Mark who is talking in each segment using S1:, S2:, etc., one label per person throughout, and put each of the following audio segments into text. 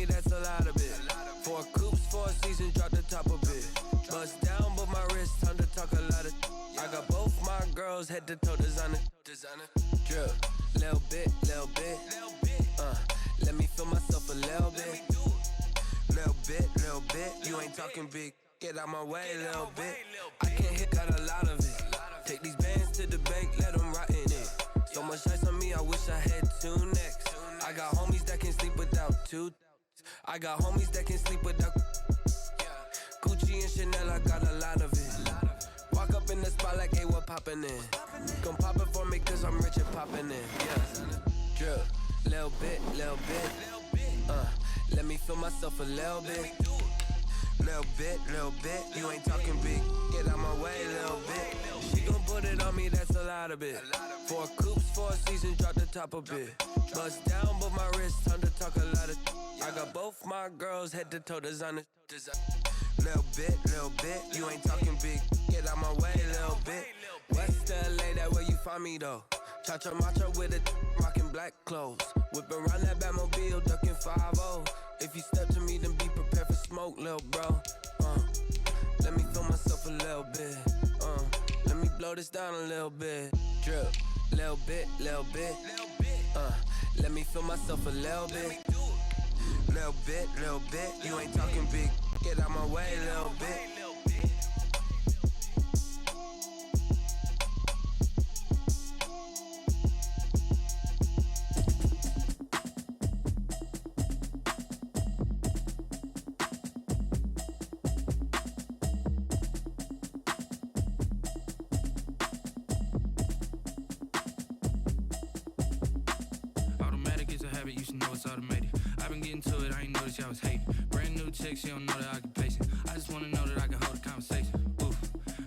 S1: me, that's a lot of it. 4 coops, 4 seasons, drop the top a bit. Bust down, but my wrist, time to talk a lot of. I got both my girls head to toe designer. Drip, little bit. Let me feel myself a little bit. Little bit. You ain't talking big. Get out my way, little bit. I can't hit, got a lot of it. Take these bands to the bank, let them rot in it. So much ice on me, I wish I had 2 necks. I got homies that can sleep without 2. I got homies that can sleep without Gucci and Chanel, I got a lot of it. Walk up in the spot like, hey, what poppin' in? Come pop it for me, cause I'm rich and poppin' in. Yeah, drip, little bit. Let me feel myself a little bit. Little bit. You ain't talking big. Get out my way, little bit. She gon' put it on me, that's a lot of it. 4 coops, 4 seasons, drop the top a bit. Bust down, but my wrist, time to talk a lot of. I got both my girls head to toe designer. Little bit. You ain't talking big. Get out my way, little bit. West LA, that where you find me though. Cha-cha macha with it, rockin' black clothes. Whippin' around that Batmobile, duckin' 5-0. If you step to me, then be prepared for smoke, lil' bro. Let me feel myself a little bit. Let me blow this down a little bit. Drip, little bit. Let me feel myself a little bit. Little bit. You ain't talking big. Get out my way, little bit.
S2: You should know it's automated. I've been getting to it, I ain't noticed y'all was hating. Brand new chick, she don't know the occupation. I just wanna know that I can hold a conversation. Oof,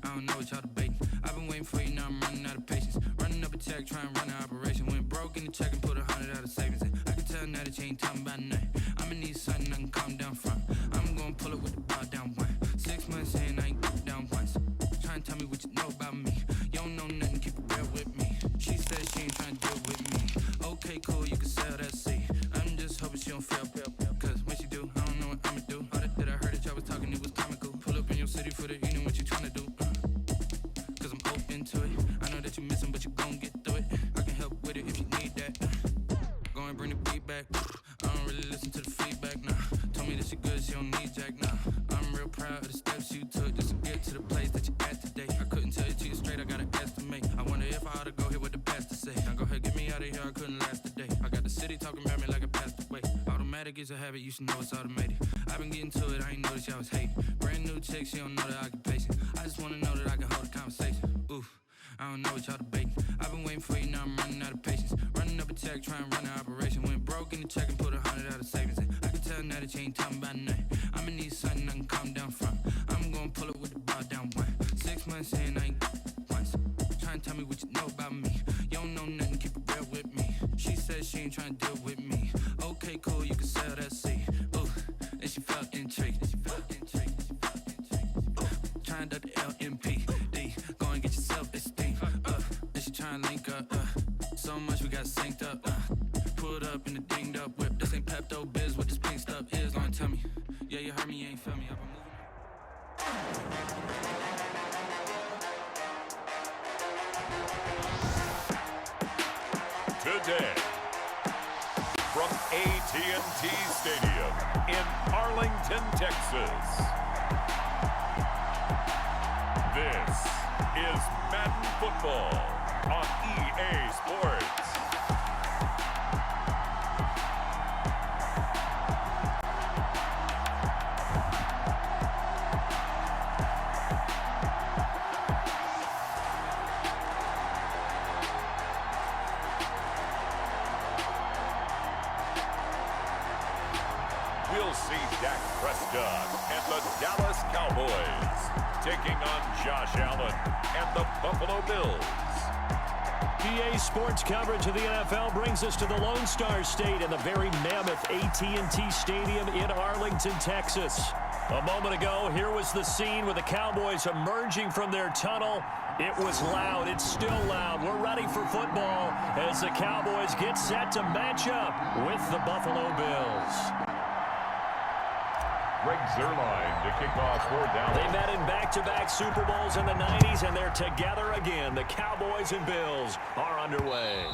S2: I don't know what y'all debating. I've been waiting for you, now I'm running out of patience. Running up a check, trying to run an operation. Went broke in the check and put 100 out of savings in. I can tell now that you ain't talking about nothing. I'ma need something I can calm down from. I'm gonna pull it with the bow down one. 6 months in, I ain't down once. Trying to tell me what you know about me. You don't know nothing, keep it real with me. She said she ain't trying to deal with me. Okay, cool, you can sell that seat. I'm just hoping she don't fail. Cause when she do, I don't know what I'ma do. All that I heard that y'all was talking, it was comical. Pull up in your city for the evening, what you tryna do? Cause I'm open to it. I know that you missing, but you gon' get through it. I can help with it if you need that. Go and bring the beat back. I don't really listen to the feedback, nah. Told me that she good, she don't need jack, nah. I'm real proud of the steps you took just to get to the place that you at today. I couldn't tell you to you straight, I gotta estimate. I wonder if I ought to go here with the pastor say. Now go ahead, get me out of here, I couldn't last a day. I got the city talking about me like I passed away. Automatic is a habit, you should know it's automated. I've been getting to it, I ain't noticed y'all was hating. Brand new chick, she don't know the occupation. I just wanna know that I can hold a conversation. Oof, I don't know what y'all debating. I've been waiting for you, now I'm running out of patience. Running up a check, trying to run an operation. Went broke in the check and put 100 out of savings in. I can tell now that you ain't talking about nothing. I'ma need something I can calm down from. I'm gonna pull it with the bow down one. 6 months in, I ain't once. Trying to tell me what you know about me. You don't know nothing, keep it real with me. She said she ain't trying to deal with me. Okay, cool, you can sell that seat. Ooh, and she felt intrigued. Trying to duck the LMPD. Go and get your self-esteem. And she trying to link up. So much we got synced up. Pulled up in the dinged up whip. This ain't Pepto-Biz, what this pink stuff is. Long tell me. Yeah, you heard me, you ain't feel me. I've been moving.
S3: Today, from AT&T Stadium in Arlington, Texas, this is Madden Football on EA Sports. We'll see Dak Prescott and the Dallas Cowboys taking on Josh Allen and the Buffalo Bills.
S4: EA Sports coverage of the NFL brings us to the Lone Star State in the very mammoth AT&T Stadium in Arlington, Texas. A moment ago, here was the scene with the Cowboys emerging from their tunnel. It was loud. It's still loud. We're ready for football as the Cowboys get set to match up with the Buffalo Bills.
S3: Greg Zuerlein to kick off for Dallas.
S4: They met in back-to-back Super Bowls in the 90s, and they're together again. The Cowboys and Bills are underway.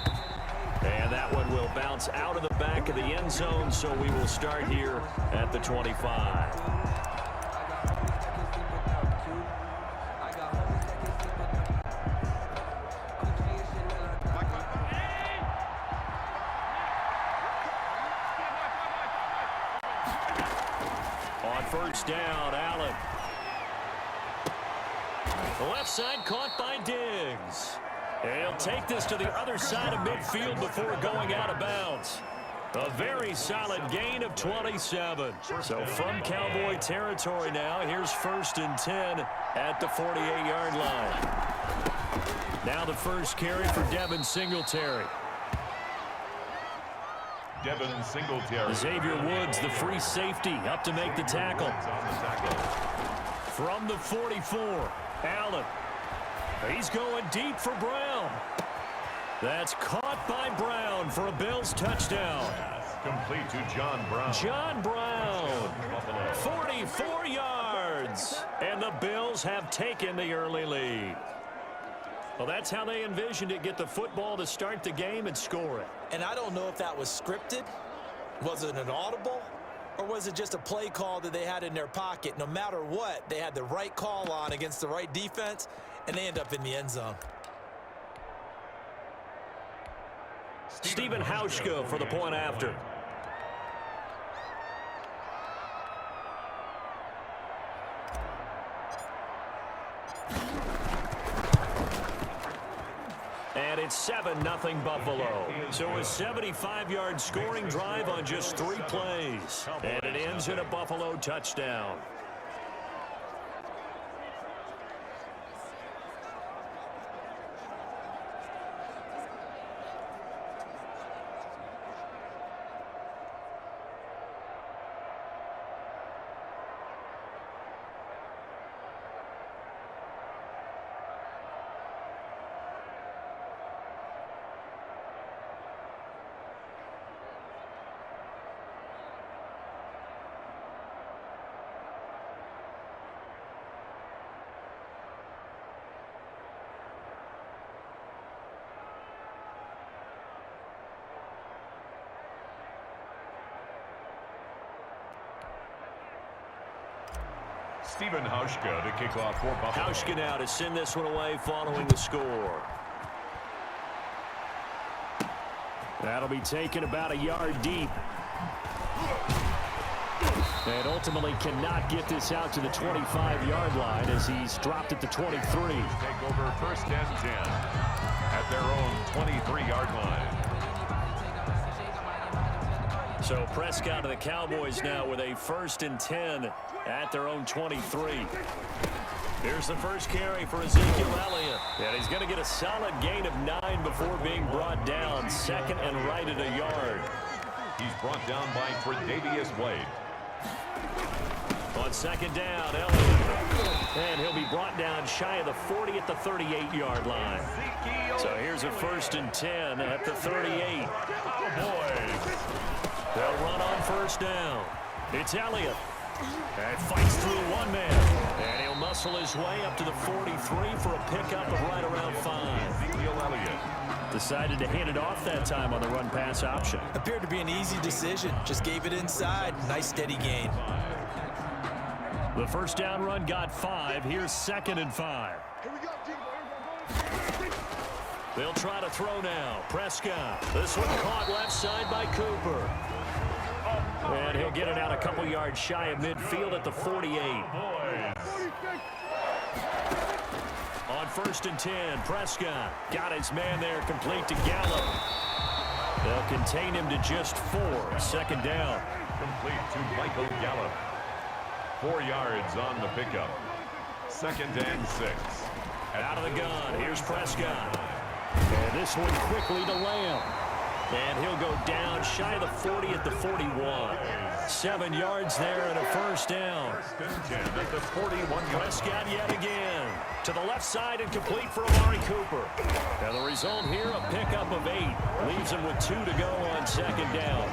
S4: And that one will bounce out of the back of the end zone, so we will start here at the 25. On first down, Allen. The left side caught by Diggs. He'll take this to the other side of midfield before going out of bounds. A very solid gain of 27. So from Cowboy territory now, here's 1st and 10 at the 48-yard line. Now the first carry for Devin Singletary.
S3: Devin Singletary.
S4: Xavier Woods, the free safety, up to make the tackle. From the 44, Allen. He's going deep for Brown. That's caught by Brown for a Bills touchdown.
S3: Complete to John Brown.
S4: John Brown, 44 yards. And the Bills have taken the early lead. Well, that's how they envisioned it. Get the football to start the game and score it.
S5: And I don't know if that was scripted. Was it an audible? Or was it just a play call that they had in their pocket? No matter what, they had the right call on against the right defense, and they end up in the end zone.
S4: Stephen Hauschka for the point after. And it's 7-0 Buffalo. So a 75-yard scoring drive on just 3 plays. And it ends in a Buffalo touchdown.
S3: Stephen Hauschka to kick off for Buffalo.
S4: Hauschka now to send this one away following the score. That'll be taken about a yard deep. And ultimately cannot get this out to the 25-yard line as he's dropped at the 23.
S3: Take over 1st and 10 at their own 23-yard line.
S4: So Prescott and the Cowboys now with a 1st and 10 at their own 23. Here's the first carry for Ezekiel Elliott. And he's going to get a solid gain of 9 before being brought down. 2nd and right at a yard.
S3: He's brought down by Tre'Davious White.
S4: On 2nd down, Elliott. And he'll be brought down shy of the 40 at the 38-yard line. So here's a 1st and 10 at the 38.
S3: Cowboys.
S4: They'll run on 1st down. It's Elliott. And fights through one man. And he'll muscle his way up to the 43 for a pickup of right around 5.
S3: Ezekiel Elliott.
S4: Decided to hand it off that time on the run-pass option.
S5: Appeared to be an easy decision. Just gave it inside. Nice steady gain.
S4: The first down run got 5. Here's 2nd and 5. They'll try to throw now. Prescott. This one caught left side by Cooper. And he'll get it out a couple yards shy of midfield at the 48. On 1st and 10, Prescott got his man there complete to Gallup. They'll contain him to just 4. 2nd down.
S3: Complete to Michael Gallup. 4 yards on the pickup. 2nd and 6.
S4: Out of the gun, here's Prescott. And this one quickly to Lamb. And he'll go down shy of the 40 at the 41. 7 yards there and a first down.
S3: At the 41.
S4: Prescott yet again. To the left side and complete for Amari Cooper. And the result here, a pickup of 8. Leaves him with 2 to go on second down.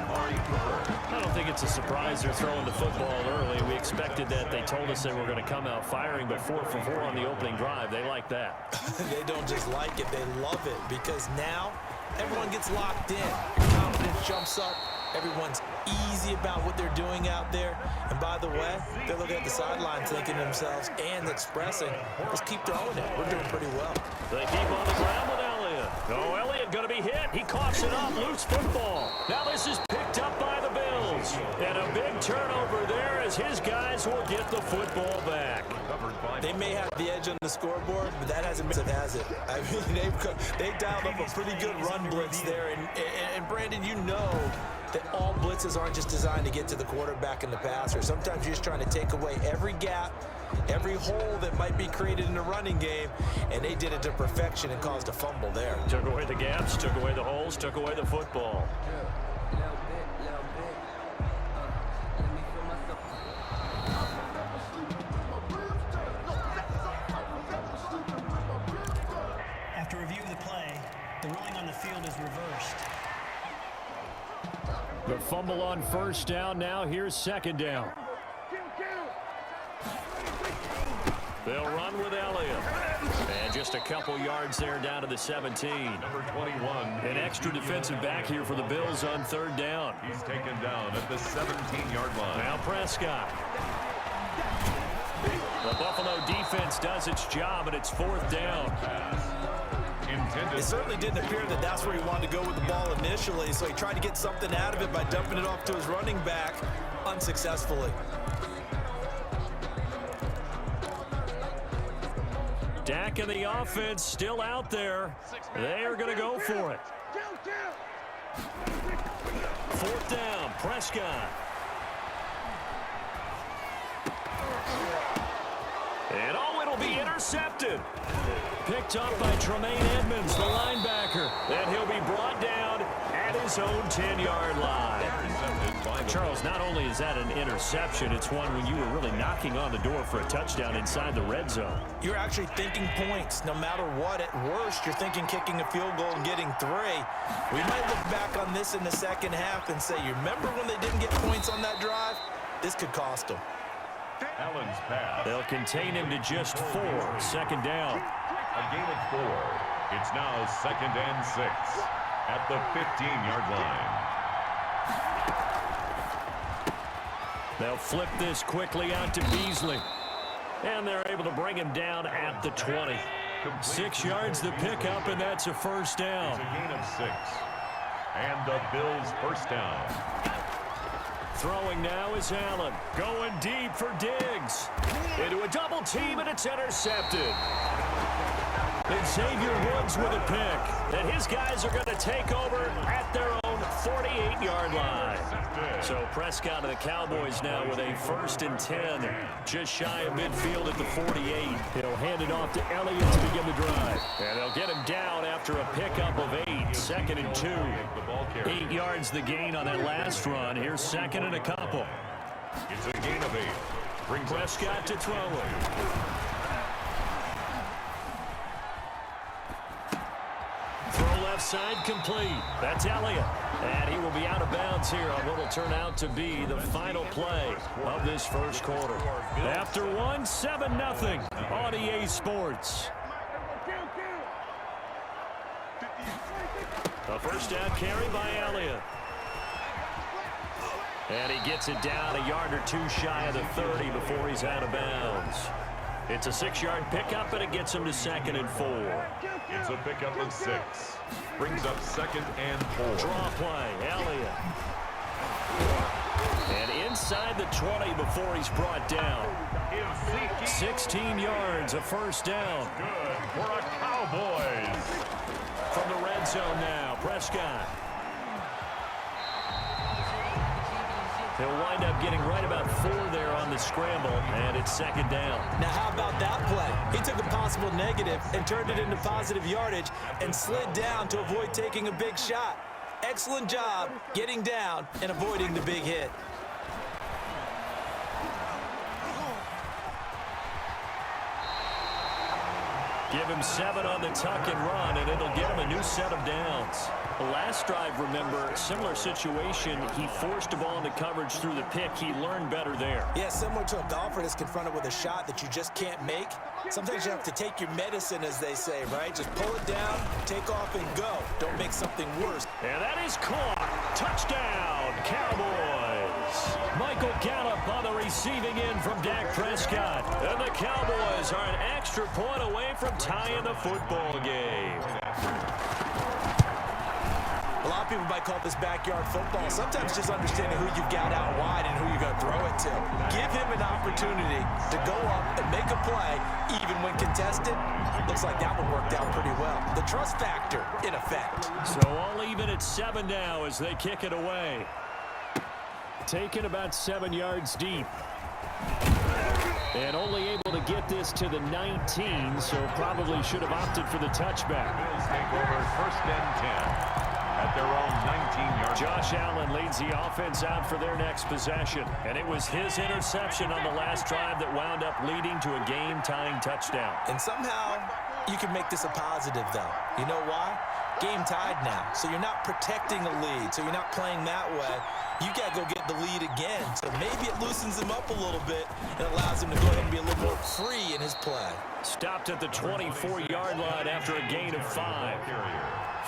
S4: I don't think it's a surprise they're throwing the football early. We expected that. They told us they were going to come out firing, but 4 for 4 on the opening drive. They like that.
S5: They don't just like it, they love it, because now everyone gets locked in. Your confidence jumps up. Everyone's easy about what they're doing out there. And by the way, they're looking at the sideline thinking to themselves and expressing, let's keep throwing it. We're doing pretty well.
S4: They keep on the ground with Elliott. Oh, Elliott going to be hit. He coughs it up. Loose football. Now this is picked up by the Bills. And a big turnover there as his guys will get the football back.
S5: They may have the edge on the scoreboard, but that hasn't been it, has it? I mean, they've dialed up a pretty good run blitz there. And Brandon, you know that all blitzes aren't just designed to get to the quarterback and the passer. Sometimes you're just trying to take away every gap, every hole that might be created in the running game, and they did it to perfection and caused a fumble there.
S4: Took away the gaps, took away the holes, took away the football.
S6: After review of the play, the ruling on the field is reversed.
S4: The fumble on first down. Now here's second down. They'll run with Elliott. And just a couple yards there down to the 17.
S3: Number 21.
S4: An extra defensive back here for the Bills on third down.
S3: He's taken down at the 17-yard line.
S4: Now Prescott. The Buffalo defense does its job, and it's fourth down.
S5: It certainly didn't appear that that's where he wanted to go with the ball initially, so he tried to get something out of it by dumping it off to his running back unsuccessfully.
S4: Dak and the offense still out there. They are going to go for it. Fourth down, Prescott. And oh, it'll be intercepted. Picked up by Tremaine Edmonds, the linebacker. And he'll be brought down at his own 10-yard line. Charles, not only is that an interception, it's one when you were really knocking on the door for a touchdown inside the red zone.
S5: You're actually thinking points no matter what. At worst, you're thinking kicking a field goal and getting 3. We might look back on this in the second half and say, you remember when they didn't get points on that drive? This could cost them.
S3: Allen's pass.
S4: They'll contain him to just 4. Second down.
S3: A gain of 4. It's now 2nd and 6 at the 15-yard line.
S4: They'll flip this quickly out to Beasley. And they're able to bring him down at the 20. 6 yards the pickup, and that's a first down.
S3: It's a gain of 6. And the Bills' first down.
S4: Throwing now is Allen. Going deep for Diggs. Into a double team, and it's intercepted. And Xavier Woods with a pick. And his guys are going to take over at their own 48-yard line. So Prescott and the Cowboys now with a 1st and 10. Just shy of midfield at the 48. He'll hand it off to Elliott to begin the drive. And they'll get him down after a pickup of 8. 2nd and 2. 8 yards the gain on that last run. Here's 2nd and a couple.
S3: It's a gain of 8. Brings
S4: Prescott to throw it. Throw left side complete. That's Elliott. And he will be out of bounds here on what will turn out to be the final play of this first quarter. After 1, 7-0 on EA Sports. A first down carry by Elliott. And he gets it down a yard or 2 shy of the 30 before he's out of bounds. It's a 6-yard pickup, and it gets him to 2nd and 4.
S3: It's a pickup of 6. Brings up 2nd and 4.
S4: Draw play, Elliott. And inside the 20 before he's brought down. 16 yards, a first down.
S3: Good for a Cowboys.
S4: From the red zone now, Prescott. He'll wind up getting right about 4 there on the scramble, and it's 2nd down.
S5: Now, how about that play? He took a possible negative and turned it into positive yardage and slid down to avoid taking a big shot. excellent job getting down and avoiding the big hit.
S4: Give him 7 on the tuck and run, and it'll get him a new set of downs. The last drive, remember, similar situation. He forced a ball into coverage through the pick. He learned better there.
S5: Yeah, similar to a golfer that's confronted with a shot that you just can't make. Sometimes you have to take your medicine, as they say, right? Just pull it down, take off, and go. Don't make something worse.
S4: And that is caught. Touchdown, Cowboys. Michael Gallup on the receiving end from Dak Prescott. And the Cowboys are an extra point away from tying the football game.
S5: A lot of people might call this backyard football. Sometimes just understanding who you've got out wide and who you're going to throw it to. Give him an opportunity to go up and make a play, even when contested. Looks like that one worked out pretty well. The trust factor, in effect.
S4: So all even at 7 now as they kick it away. Taken about 7 yards deep. And only able to get this to the 19, so probably should have opted for the touchback.
S3: Bills take over 1st and 10. At their own 19-yard.
S4: Josh Allen leads the offense out for their next possession. And it was his interception on the last drive that wound up leading to a game-tying touchdown.
S5: And somehow you can make this a positive, though. You know why? Game tied now. So you're not protecting a lead. So you're not playing that way. You got to go get the lead again. So maybe it loosens him up a little bit and allows him to go ahead and be a little more free in his play.
S4: Stopped at the 24-yard line after a gain of 5.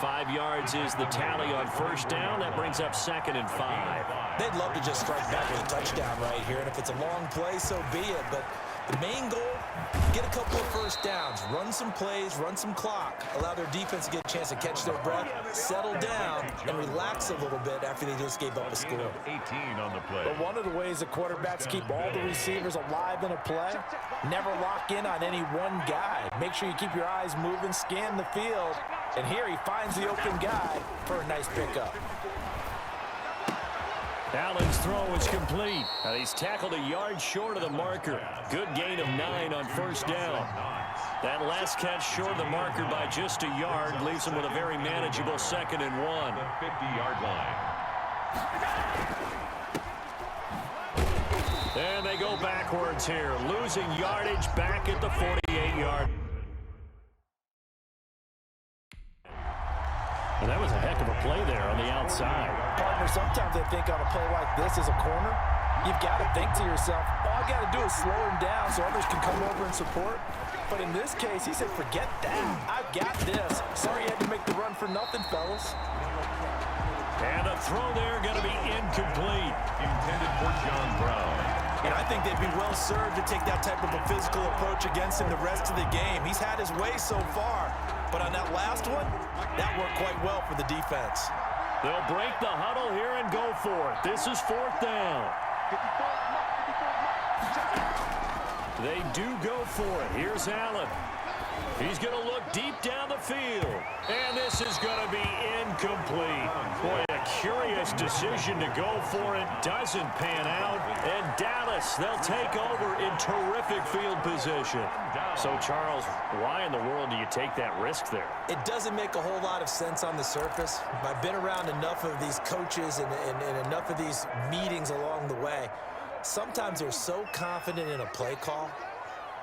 S4: 5 yards is the tally on 1st down. That brings up 2nd and 5.
S5: They'd love to just strike back with a touchdown right here. And if it's a long play, so be it. But the main goal, get a couple of 1st downs. Run some plays, run some clock. Allow their defense to get a chance to catch their breath, settle down, and relax a little bit after they just gave up a score.
S3: 18 on the play.
S5: But one of the ways that quarterbacks keep all the receivers alive in a play, never lock in on any one guy. Make sure you keep your eyes moving, scan the field. And here he finds the open guy for a nice pickup.
S4: Allen's throw is complete. And he's tackled a yard short of the marker. Good gain of 9 on 1st down. That last catch short of the marker by just a yard leaves him with a very manageable 2nd and 1.
S3: The 50-yard line.
S4: And they go backwards here, losing yardage back at the 48-yard. And that was a heck of a play there on the outside.
S5: Partner, sometimes I think on a play like this as a corner, you've got to think to yourself, all I got to do is slow him down so others can come over and support. But in this case, he said, forget that. I've got this. Sorry you had to make the run for nothing, fellas.
S4: And a throw there going to be incomplete.
S3: Intended for John Brown.
S5: And I think they'd be well served to take that type of a physical approach against him the rest of the game. He's had his way so far. But on that last one, that worked quite well for the defense.
S4: They'll break the huddle here and go for it. This is 4th down. They do go for it. Here's Allen. He's going to look deep down the field. And this is going to be incomplete. Boy, a curious decision to go for it. Doesn't pan out. And Dallas, they'll take over in terrific field position. So, Charles, why in the world do you take that risk there?
S5: It doesn't make a whole lot of sense on the surface. I've been around enough of these coaches and enough of these meetings along the way. Sometimes they're so confident in a play call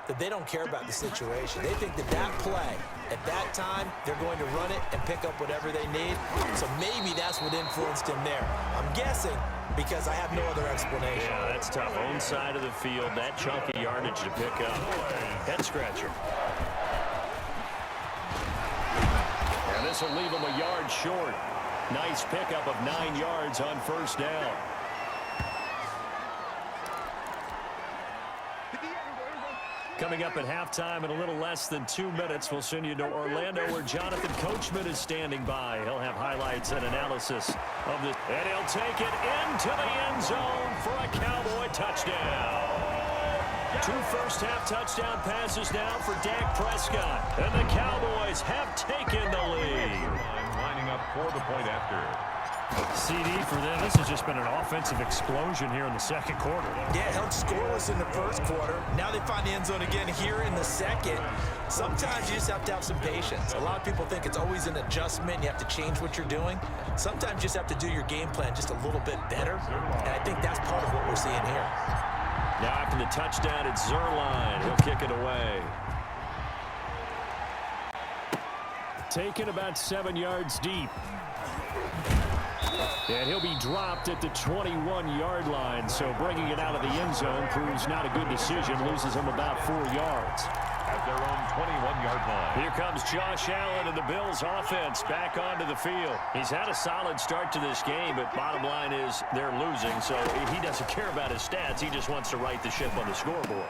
S5: that they don't care about the situation. They think that that play, at that time, they're going to run it and pick up whatever they need. So maybe that's what influenced him there. I'm guessing because I have no other explanation.
S4: Yeah, that's tough. Own side of the field, that chunk of yardage to pick up. Head scratcher. And this will leave him a yard short. Nice pickup of 9 yards on 1st down. Coming up at halftime in a little less than 2 minutes, we'll send you to Orlando where Jonathan Coachman is standing by. He'll have highlights and analysis of this. And he'll take it into the end zone for a Cowboy touchdown. 2 first-half touchdown passes now for Dak Prescott. And the Cowboys have taken the lead.
S3: Lining up for the point after.
S4: CD for them. This has just been an offensive explosion here in the second quarter.
S5: Yeah, held scoreless in the first quarter. Now they find the end zone again here in the second. Sometimes you just have to have some patience. A lot of people think it's always an adjustment. You have to change what you're doing. Sometimes you just have to do your game plan just a little bit better. And I think that's part of what we're seeing here.
S4: Now after the touchdown, it's Zerline. He'll kick it away. Taken about 7 yards deep. And he'll be dropped at the 21-yard line, so bringing it out of the end zone proves not a good decision, loses him about 4 yards.
S3: At their own 21-yard line.
S4: Here comes Josh Allen and the Bills offense back onto the field. He's had a solid start to this game, but bottom line is they're losing, so he doesn't care about his stats. He just wants to right the ship on the scoreboard.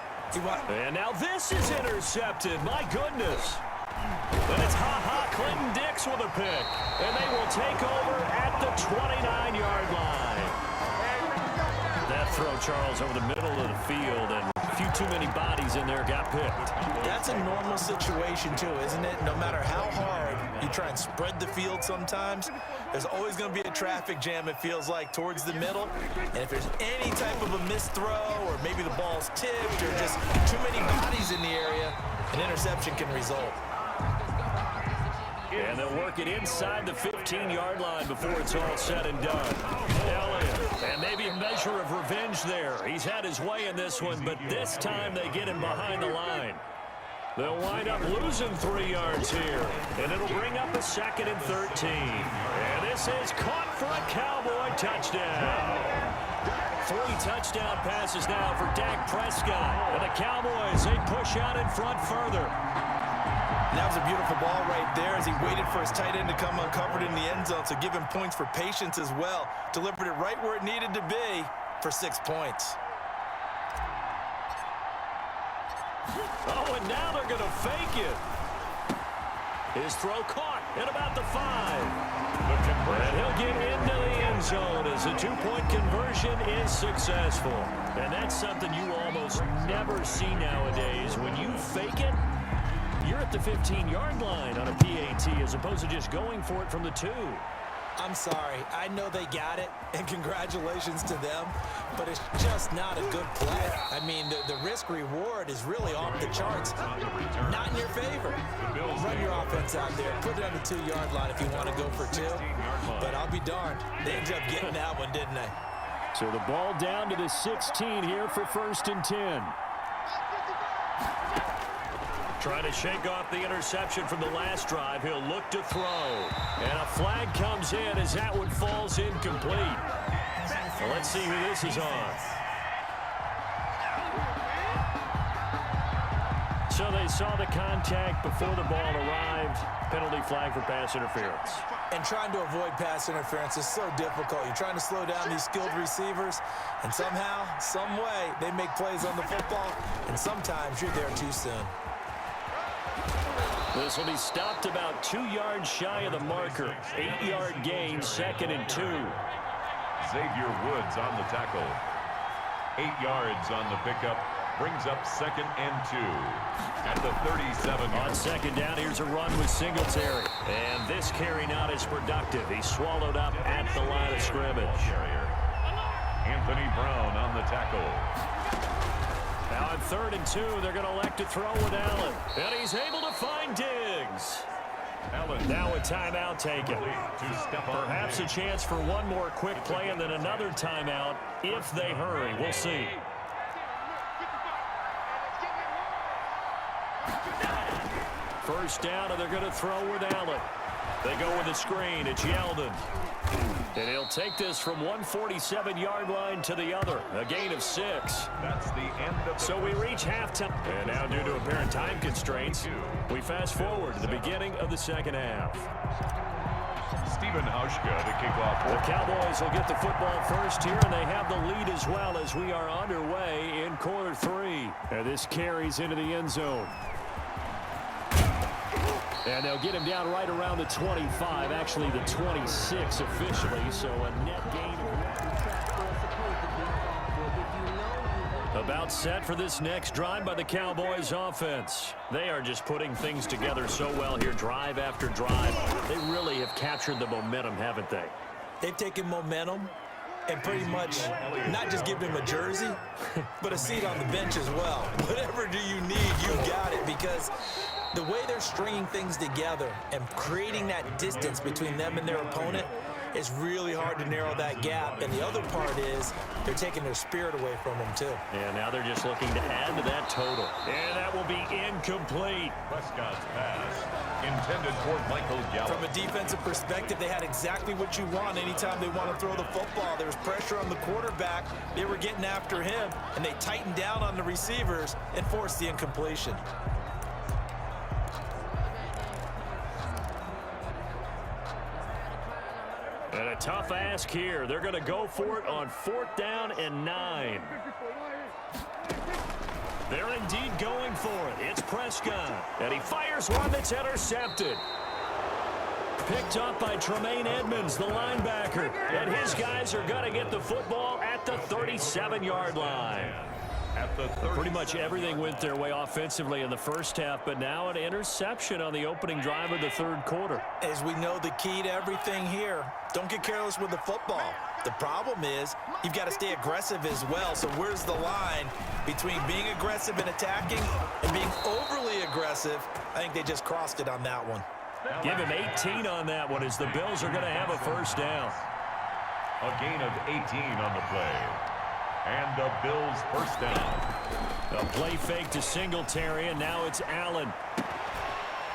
S4: And now this is intercepted. My goodness. And it's Clinton Dix with a pick. And they will take over at the 29-yard line. That throw, Charles, over the middle of the field, and a few too many bodies in there got picked.
S5: That's a normal situation, too, isn't it? No matter how hard you try and spread the field sometimes, there's always going to be a traffic jam, it feels like, towards the middle. And if there's any type of a missed throw, or maybe the ball's tipped, or just too many bodies in the area, an interception can result.
S4: And they'll work it inside the 15-yard line before it's all said and done. Elliott, and maybe a measure of revenge there. He's had his way in this one, but this time they get him behind the line. They'll wind up losing 3 yards here, and it'll bring up a 2nd and 13. And this is caught for a Cowboy touchdown. 3 touchdown passes now for Dak Prescott. And the Cowboys, they push out in front further.
S5: And that was a beautiful ball right there as he waited for his tight end to come uncovered in the end zone, so give him points for patience as well. Delivered it right where it needed to be for 6 points.
S4: Oh, and now they're going to fake it. His throw caught at about the 5. And he'll get into the end zone as the 2-point conversion is successful. And that's something you almost never see nowadays. When you fake it, you're at the 15-yard line on a PAT as opposed to just going for it from the 2.
S5: I'm sorry. I know they got it, and congratulations to them, but it's just not a good play. I mean, the risk-reward is really off the charts. Not in your favor. Run your offense out there. Put it on the 2-yard line if you want to go for 2. But I'll be darned. They ended up getting that one, didn't they?
S4: So the ball down to the 16 here for 1st and 10. Trying to shake off the interception from the last drive. He'll look to throw. And a flag comes in as that one falls incomplete. Well, let's see who this is on. So they saw the contact before the ball arrived. Penalty flag for pass interference.
S5: And trying to avoid pass interference is so difficult. You're trying to slow down these skilled receivers, and somehow, some way, they make plays on the football, and sometimes you're there too soon.
S4: This will be stopped about 2 yards shy of the marker. 8-yard gain, 2nd and 2.
S3: Xavier Woods on the tackle. 8 yards on the pickup. Brings up 2nd and 2 at the 37.
S4: On 2nd down, here's a run with Singletary. And this carry not as productive. He's swallowed up at the line of scrimmage.
S3: Anthony Brown on the tackle.
S4: Now on 3rd and 2, they're going to elect to throw with Allen. And he's able to find Diggs.
S3: Allen.
S4: Now a timeout taken. Perhaps a chance for one more quick play and then another timeout if they hurry. We'll see. First down, and they're going to throw with Allen. They go with a screen. It's Yeldon. And he'll take this from 147-yard line to the other. A gain of 6.
S3: That's the end of the
S4: So we reach halftime. And now due to apparent time constraints, we fast forward to the beginning of the second half.
S3: Stephen Hauschka to kick off.
S4: The Cowboys will get the football first here, and they have the lead as well as we are underway in quarter 3. And this carries into the end zone. And they'll get him down right around the 25, actually the 26 officially, so a net gain. About set for this next drive by the Cowboys offense. They are just putting things together so well here, drive after drive. They really have captured the momentum, haven't they?
S5: They've taken momentum and pretty much not just given him a jersey, but a seat on the bench as well. Whatever do you need, you got it, because the way they're stringing things together and creating that distance between them and their opponent, it's really hard to narrow that gap. And the other part is they're taking their spirit away from them, too.
S4: And now they're just looking to add to that total. And that will be incomplete.
S3: Prescott's pass intended for Michael Gallup.
S5: From a defensive perspective, they had exactly what you want anytime they want to throw the football. There was pressure on the quarterback. They were getting after him, and they tightened down on the receivers and forced the incompletion.
S4: And a tough ask here. They're going to go for it on 4th down and 9. They're indeed going for it. It's Prescott. And he fires one that's intercepted. Picked up by Tremaine Edmonds, the linebacker. And his guys are going to get the football at the 37-yard line. Pretty much everything went their way offensively in the first half, but now an interception on the opening drive of the third quarter.
S5: As we know, the key to everything here, don't get careless with the football. The problem is you've got to stay aggressive as well. So where's the line between being aggressive and attacking and being overly aggressive? I think they just crossed it on that one.
S4: Give him 18 on that one as the Bills are going to have a first down.
S3: A gain of 18 on the play. And the Bills first down.
S4: A play fake to Singletary, and now it's Allen.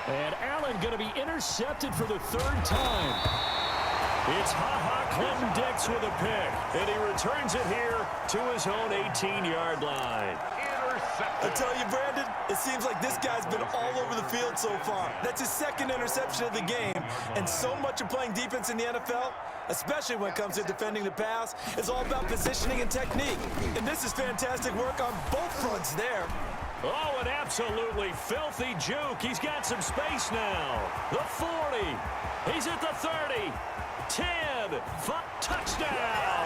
S4: And Allen going to be intercepted for the 3rd time. It's Clinton Dix with a pick, and he returns it here to his own 18-yard line.
S5: I tell you, Brandon, it seems like this guy's been all over the field so far. That's his 2nd interception of the game, and so much of playing defense in the NFL, especially when it comes to defending the pass, is all about positioning and technique. And this is fantastic work on both fronts there.
S4: Oh, an absolutely filthy juke. He's got some space now. The 40. He's at the 30. 10. Touchdown.